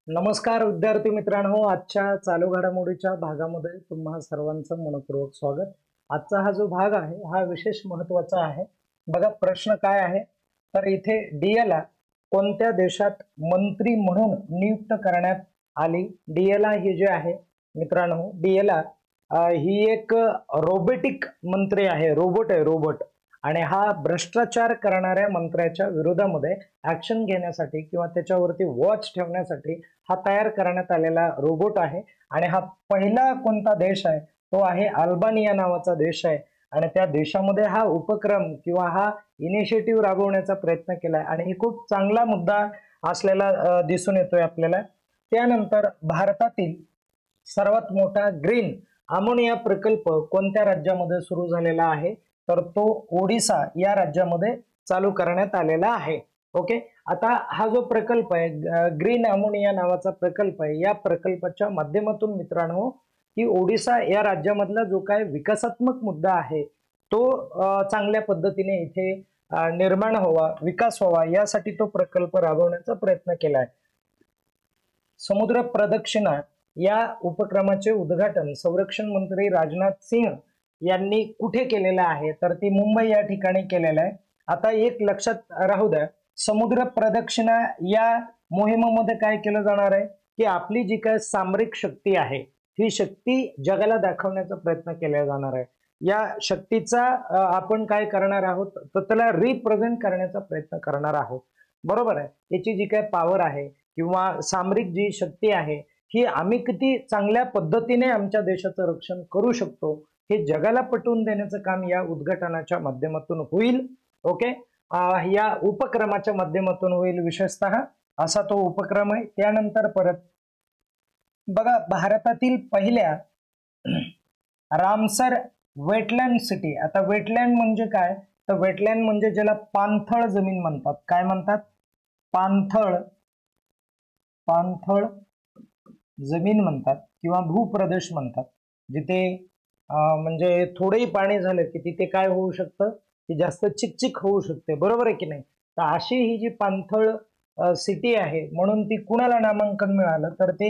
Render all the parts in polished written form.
नमस्कार विद्यार्थी मित्रांनो, आजच्या चालू घडामोडीच्या भागामध्ये तुम्हा सर्वांचं मनपूर्वक स्वागत। आजचा हा जो भाग आहे हा विशेष महत्त्वाचा आहे। बघा प्रश्न काय आहे, तर इथे डीएला कोणत्या देशात मंत्री म्हणून नियुक्त करण्यात आली। डीएला ही जे आहे मित्रांनो, डीएला ही एक रोबोटिक मंत्री आहे, रोबोट आहे, रोबोट। आणि हा भ्रष्टाचार करणाऱ्या मंत्र्याच्या विरोधामध्ये ऍक्शन घेण्यासाठी किंवा त्याच्यावरती वॉच ठेवण्यासाठी हा तयार करण्यात आलेला रोबोट आहे। आणि हा पहिला कोणता देश आहे, तो आहे अल्बानिया नावाचा देश आहे। आणि त्या देशामध्ये हा उपक्रम किंवा हा इनिशिएटिव्ह राबवण्याचा प्रयत्न केलाय आणि ही खूप चांगला मुद्दा असलेला दिसून येतोय आपल्याला। त्यानंतर भारतातील सर्वात मोठा ग्रीन अमोनिया प्रकल्प कोणत्या राज्यामध्ये सुरू झालेला आहे, तर तो ओडिसा या राज्यामध्ये चालू करण्यात आलेला आहे। ओके, आता हा जो प्रकल्प आहे ग्रीन अमोनिया नावाचा प्रकल्प आहे, या प्रकल्पाच्या माध्यमातून मित्रांनो की ओडिसा या राज्यामधला जो काय विकासात्मक मुद्दा आहे तो चांगल्या पद्धतीने इथे निर्माण व्हावा, विकास व्हावा, यासाठी तो प्रकल्प राबवण्याचा प्रयत्न केलाय। समुद्र प्रदक्षिणा या उपक्रमाचे उद्घाटन संरक्षण मंत्री राजनाथ सिंह यांनी कुठे केलेलं आहे, तर ती मुंबई या ठिकाणी केलेलं आहे। आता एक लक्षात राहू द्या, समुद्र प्रदक्षिणा या मोहिमेमध्ये काय केलं जाणार आहे की आपली जी काय सामरिक शक्ती आहे ही शक्ती जगाला दाखवण्याचा प्रयत्न केला जाणार आहे। या शक्तीचा आपण काय करणार आहोत, तर त्याला रिप्रेझेंट करण्याचा प्रयत्न करणार आहोत, बरोबर आहे। याची जी काय पॉवर आहे किंवा सामरिक जी शक्ती आहे ही आम्ही किती चांगल्या पद्धतीने आमच्या देशाचं रक्षण करू शकतो हे जगाला पटवून देण्याचं काम या उद्घाटनाच्या माध्यमातून होईल। ओके, या उपक्रमाच्या माध्यमातून होईल, विशेषतः असा तो उपक्रम आहे। त्यानंतर परत बघा, भारतातील पहिल्या रामसर वेटलँड सिटी। आता वेटलँड म्हणजे काय, तर वेटलँड म्हणजे ज्याला पाणथळ जमीन म्हणतात। काय म्हणतात, पाणथळ, पाणथळ जमीन म्हणतात किंवा भूप्रदेश म्हणतात, जिथे म्हणजे थोडेही पाणी झालं की तिथे काय होऊ शकतं की जास्त चिकचिक होऊ शकते, बरोबर आहे की नाही। तर अशी ही जी पाणथळ सिटी आहे, म्हणून ती कुणाला नामांकन मिळालं, तर ते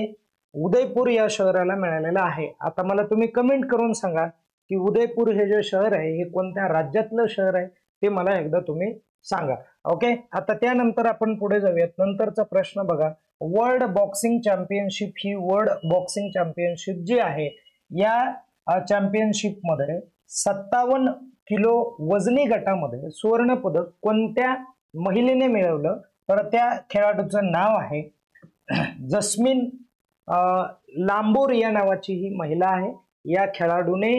उदयपूर या शहराला मिळालेलं आहे। आता मला तुम्ही कमेंट करून सांगा की उदयपूर हे जे शहर आहे हे कोणत्या राज्यातलं शहर आहे, ते मला एकदा तुम्ही सांगा। ओके, आता त्यानंतर आपण पुढे जाऊयात। नंतरचा प्रश्न बघा, वर्ल्ड बॉक्सिंग चॅम्पियनशिप ही वर्ल्ड बॉक्सिंग चॅम्पियनशिप जी आहे या चॅम्पियनशिप मध्ये 57 किलो वजनी गटामध्ये सुवर्ण पदक कोणत्या महिलेने मिळवलं, तर त्या खेळाडूचं नाव आहे जस्मिन लांबोर या नावाची ही महिला आहे। या खेळाडूने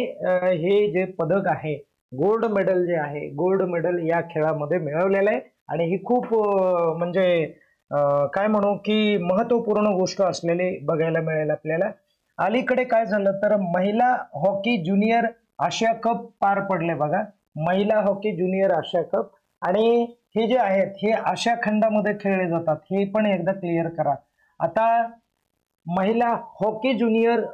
हे जे पदक आहे, गोल्ड मेडल जे आहे, गोल्ड मेडल या खेळामध्ये मिळवलेलं आहे। आणि ही खूप म्हणजे काय म्हणू की महत्वपूर्ण गोष्ट असलेली बघायला मिळेल आपल्याला। अलीकडे काय झालं, तर महिला हॉकी ज्युनियर आशिया कप पार पडले बघा, महिला हॉकी ज्युनियर आशिया कप। आणि हे जे आहेत हे आशिया खंडामध्ये खेळले जातात, हे पण एकदा क्लिअर करा। आता महिला हॉकी ज्युनियर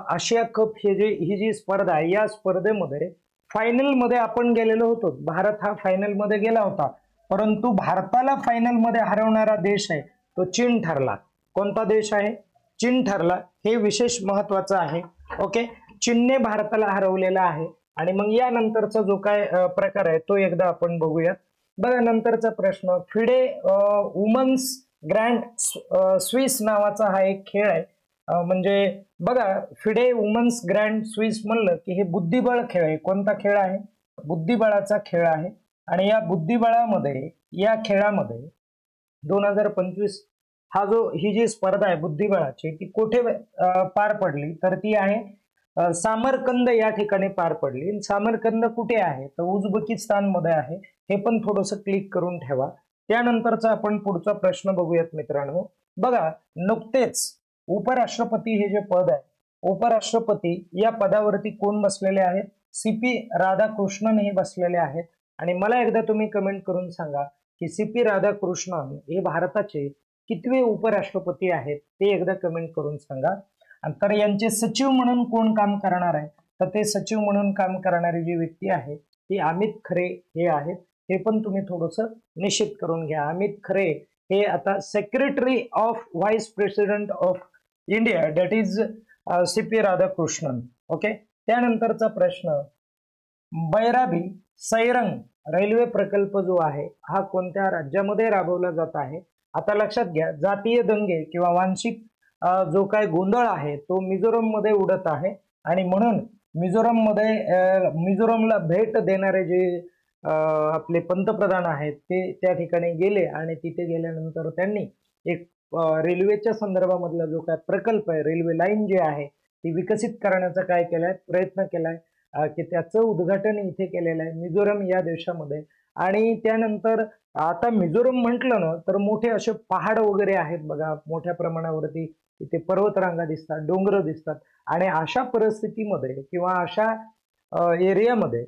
आशिया कप ही जी स्पर्धा आहे, या स्पर्धेमध्ये फायनल मध्ये आपण गेलेलो होतो, भारत हा फायनल मध्ये गेला होता, परंतु भारताला फायनल मध्ये हरवणारा देश आहे तो चीन ठरला। कोणता देश आहे, चीन ठरला, हे विशेष महत्वाचं आहे। ओके, चीनने भारताला हरवलेला आहे। आणि मग यानंतरचा जो काय प्रकार आहे तो एकदा आपण बघूयात। बघा, नंतरचा प्रश्न, फिडे वुमन्स ग्रँड स्विस नावाचा हा एक खेळ आहे। म्हणजे बघा, फिडे वुमन्स ग्रँड स्विस म्हणलं की हे बुद्धिबळ खेळ आहे। कोणता खेळ आहे, बुद्धिबळाचा खेळ आहे। आणि या बुद्धिबळामध्ये, या खेळामध्ये 2025 हा जो ही जी स्पर्धा आहे बुद्धिबळाची, ती कुठे पार पडली, तर ती आहे सामरकंद या ठिकाणी पार पडली। सामरकंद कुठे आहे, तर उझबेकिस्तान मध्ये आहे, हे पण थोडंसं क्लिक करून ठेवा। त्यानंतरचा आपण पुढचा प्रश्न बघूयात मित्रांनो। बघा, नुकतेच उपराष्ट्रपती हे जे पद आहे, उपराष्ट्रपती या पदावरती कोण बसलेले आहेत, सीपी राधाकृष्णन हे बसलेले आहेत। आणि मला एकदा तुम्ही कमेंट करून सांगा की सीपी राधाकृष्णन हे भारताचे कितवे उपराष्ट्रपती आहेत, ते एकदा कमेंट करून सांगा। तर यांचे सचिव म्हणून कोण काम करणार आहे, तर ते सचिव म्हणून काम करणारी जी व्यक्ती आहे ती अमित खरे हे आहेत। हे पण तुम्ही थोडंसं निश्चित करून घ्या। अमित खरे हे आता secretary of vice president of India that is CP Radhakrishnan. Okay, त्यानंतरचा प्रश्न, बैराबी सैरंग रेल्वे प्रकल्प जो आहे हा कोणत्या राज्यामध्ये राबवला जात आहे? आता लक्षात घ्या, जातीय दंगे किंवा वांशिक जो काय गोंधळ आहे तो मिझोरम मध्ये उडत आहे आणि म्हणून मिझोरमला भेट देणारे जे आपले पंतप्रधान आहेत ते त्या ठिकाणी गेले आणि तिथे गेल्यानंतर त्यांनी एक रेल्वेच्या संदर्भामधला जो काय प्रकल्प आहे, रेल्वे लाईन जी आहे ती विकसित करण्याचा काय केलाय, प्रयत्न केलाय की त्याचं उद्घाटन इथे केलेलं आहे मिझोरम या देशामध्ये. आणि त्यानंतर आता मिझोरम म्हटलं ना तर मोठे असे पहाड वगैरे आहेत बघा, मोठ्या प्रमाणावरती इथे पर्वतरांगा दिसतात, डोंगर दिसतात आणि अशा परिस्थितीमध्ये किंवा अशा एरियामध्ये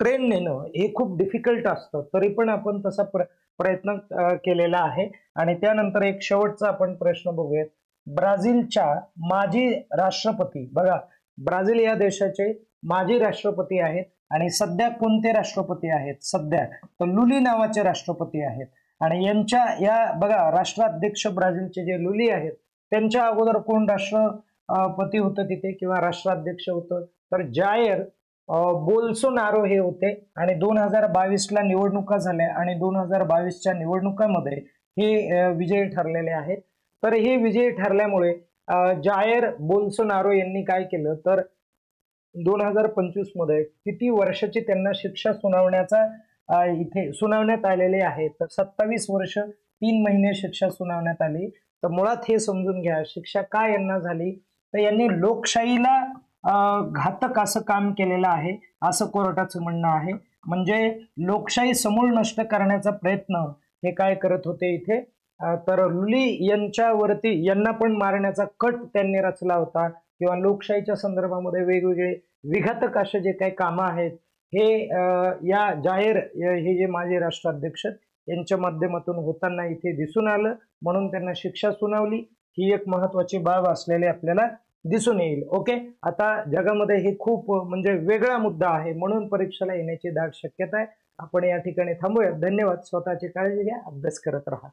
ट्रेन नेणं हे खूप डिफिकल्ट असतं, तरी पण आपण तसा प्रयत्न केलेला आहे. आणि त्यानंतर एक शेवटचा आपण प्रश्न बघूयात, ब्राझीलच्या माजी राष्ट्रपती, बघा ब्राझील या देशाचे माजी राष्ट्रपती आहेत आणि सध्या कोणते राष्ट्रपती आहेत? सध्या तर लुली नावाचे राष्ट्रपती आहेत. आणि यांच्या या बघा राष्ट्राध्यक्ष ब्राझीलचे जे लुली आहेत त्यांच्या अगोदर कोण राष्ट्रपती होतं तिथे किंवा राष्ट्राध्यक्ष होतं? तर जायर बोल्सोनारो हे होते. आणि 2022ला निवडणुका झाल्या आणि 2022च्या निवडणुकांमध्ये हे विजयी ठरलेले आहेत. तर हे विजयी ठरल्यामुळे जायर बोल्सोनारो यांनी काय केलं तर 2025 मध्ये किती वर्षाची त्यांना शिक्षा इथे सुनावण्यात आलेली आहे? तर 27 वर्ष 3 महिने शिक्षा सुनावण्यात आली. तर मुळात हे समजून घ्या शिक्षा काय यांना झाली, तर यांनी लोकशाहीला घातक असं काम केलेलं आहे असं कोर्टाचं म्हणणं आहे. म्हणजे लोकशाही समूळ नष्ट करण्याचा प्रयत्न हे काय करत होते इथे, तर लुली यांना पण मारण्याचा कट त्यांनी रचला होता किंवा लोकशाहीच्या संदर्भामध्ये वेगवेगळे विघातक असे जे काही कामं आहेत हे या जाहीर हे जे माजी राष्ट्राध्यक्ष यांच्या माध्यमातून होताना इथे दिसून आलं, म्हणून त्यांना शिक्षा सुनावली. ही एक महत्वाची बाब असलेली आपल्याला दिसून येईल. ओके, आता जगामध्ये हे खूप म्हणजे वेगळा मुद्दा आहे म्हणून परीक्षेला येण्याची दाट शक्यता आहे. आपण या ठिकाणी थांबूया. धन्यवाद. स्वतःची काळजी घ्या, अभ्यास करत राहा.